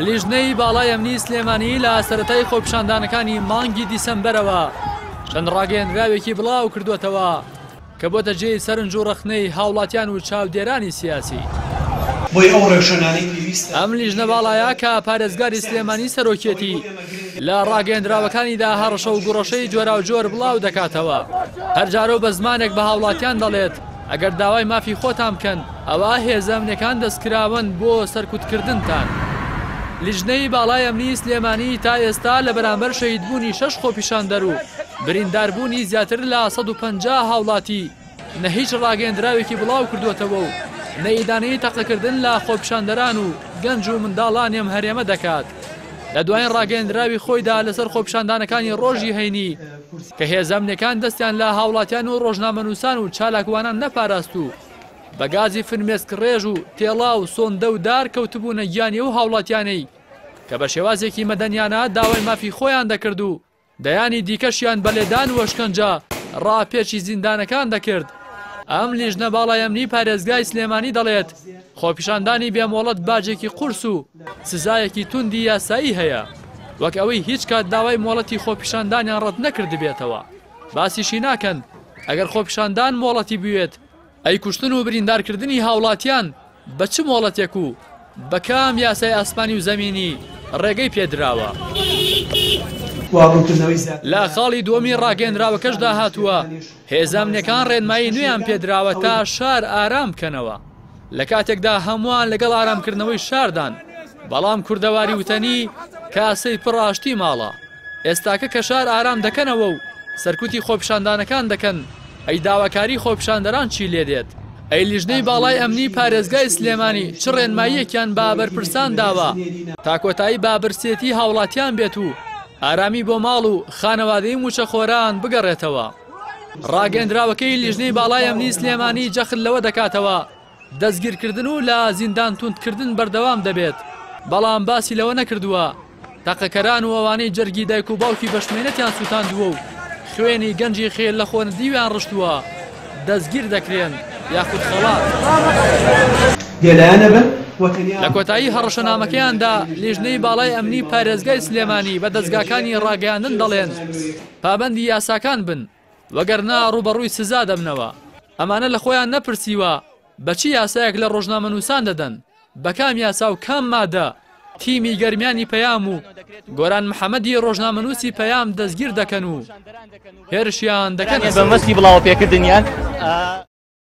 لیژنەی باڵای ئەمنی سلێمانی لە سەرەتای خۆپیشاندانەکانی مانگی دیسەمبەرەوە چەند ڕاگەیەندراوێکی بڵاو کردوێتەوە کە بۆتە جێی سەرنج و ڕەخنەی هاوڵاتیان و چاودێرانی سیاسی. ئەم لیژنە باڵایە کە پارێزگاری سلێمانی سەرۆکێتی لە ڕاگەیەندراوەکانیدا هەڕەشە و گوڕەشەی جۆرا و جۆر بڵاو دەکاتەوە. هەرجارە بە زمانێک بە هاوڵاتیان دەڵێت ئەگەر داوای مافی خۆتان بکەن ئەوە هێزەمنەکان دەستکراون بۆ سەرکوتکردنتان. لیژنەی باڵای ئەمنی سلێمانی تا ئێستا لە بەرامبەر شەهیدبوونی 6 خۆپیشاندەر و برینداربوونی زیاتر لە 150 هاوڵاتی نە هیچ ڕاگەیەندراوێکی بڵاو کردوێتەوە و نەئیدانەی تەقەکردن لە خۆپیشاندەران و گەنج و منداڵان ئەم هەرێمە دەکات. لە دوایین ڕاگەیەندراوی خۆیدا لەسەر خۆپیشاندانەکانی ڕۆژی هەینی کە هێزەمنەکان دەستیان لە هاوڵاتیان و ڕۆژنامەنووسان و چالاکوانان نەپاراست و بە گازی فرمێسک ڕێژ و تێڵا و سۆندە و دار کەوتبوونە گیانی و هاوڵاتیانەی کە بە شێوازێکی مەدەنیانە داوای مافی خۆیان دەکرد و دەیانی دیکەشیان بەلێدان و وەشکەنجە ڕاپێکی زیندانەکان دەکرد. ئەم لیژنە باڵای ئەمنی پارێزگای سلێمانی دەڵێت خۆپیشاندانی بێمۆڵەت باجێکی قورس و سزایەکی توندی یاسایی هەیە وەک ئەوەی هیچ کات داوای مۆڵەتی خۆپیشاندانیان ڕەت نەکرد بێتەوە. باسیشی ناکەن ئەگەر خۆپیشاندان مۆڵەتی بوێت ئەی کوشتن و بریندارکردنی هاوڵاتیان بە چ مۆڵەتێک و بە کام یاسای ئاسمانی و زەمینی ڕێگەی پێدراوە. لە خاڵی دووەمی ڕاگەیەندراوەکەشدا هاتووە هێزەمنەکان ڕێنمایی نوێیان پێدراوە تا شار ئارام بکەنەوە لە کاتێکدا هەمووان لەگەڵ ئارامکردنەوەی شاردان، بەڵام کوردەواری وتەنی کاسەی پڕاشتی ماڵە. ئێستاکە کە شار ئارام دەکەنەوە و سەرکوتی خۆپیشاندانەکان دەکەن ئەی داواکاری خۆپیشاندەران چی لێدێت؟ ئەی لیژنەی باڵای ئەمنی پارێزگای سلێمانی چ ڕێنماییەکیان بابەرپرسان داوە تا کۆتایی بابرسێتی هاوڵاتیان بێت و ئارامی بۆ ماڵ و خانەوادەی موچەخۆران بگەڕێتەوە. ڕاگەیەندراوەکەی لیژنەی باڵای ئەمنی سلێمانی جەخت لەوە دەکاتەوە دەستگیرکردن و لە زیندان توندکردن بەردەوام دەبێت، بەڵام باسی لەوە نەکردووە تەقەکەران و ئەوانەی جەرگی دایک و باوکی بەشمێنەتیان سووتاندووە و خوێنی گەنجی خێر لە خۆنەدیویان ڕشتووە دەستگیر دەکرێن یاخود خەڵات. لە کۆتایی هەڕەشەنامەکەیاندا لیژنەی باڵای ئەمنی پارێزگای سلێمانی بە دەستگاکانی ڕاگەیاندن دەڵێن پابەندی یاساکان بن وەگەرنا ڕوبەڕووی سزا دەبنەوە. ئەمانە لە خۆیان نەپرسیوە بەچی یاسایەک لە ڕۆژنامەنووسان دەدەن، بە کام یاسا و کام مادە تیمی گەرمیانی پەیام و گۆران محەممەدی ڕۆژنامەنووسی پەیام دەستگیر دەکەن و هێرشیان دەکەن بە مەستی بڵاوە پێکردنیان.